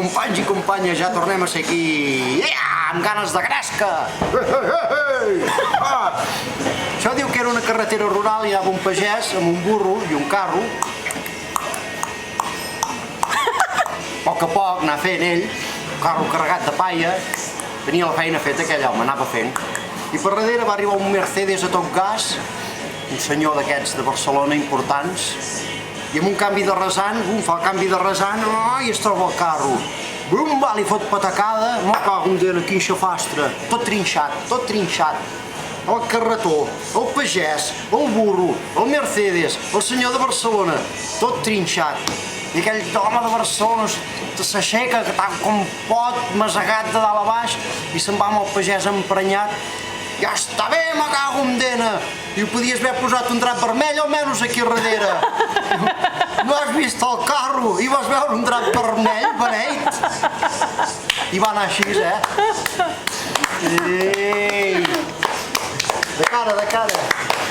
companys i companyes, ja tornem a ser aquí, amb ganes de gresca. Això diu que era una carretera rural, hi havia un pagès amb un burro i un carro. A poc anar fent ell, un carro carregat de paia, tenia la feina feta aquell home, anava fent. I per darrere va arribar un Mercedes a tot gas, un senyor d'aquests de Barcelona importants, i amb un canvi de rasant, fa el canvi de rasant, i es troba el carro. Bum, va, li fot patacada, me cago en Déu, aquí xafastre, tot trinxat. El carretó, el pagès, el burro, el Mercedes, el senyor de Barcelona, tot trinxat. I aquell home de Barcelona s'aixeca tant com pot, masegat de dalt a baix, i se'n va amb el pagès emprenyat. Ja està bé, me cago en dena! I ho podies haver posat un drap vermell almenys aquí darrere. No has vist el carro i vas veure un drap vermell, beneit? I va anar així, Ei! De cara.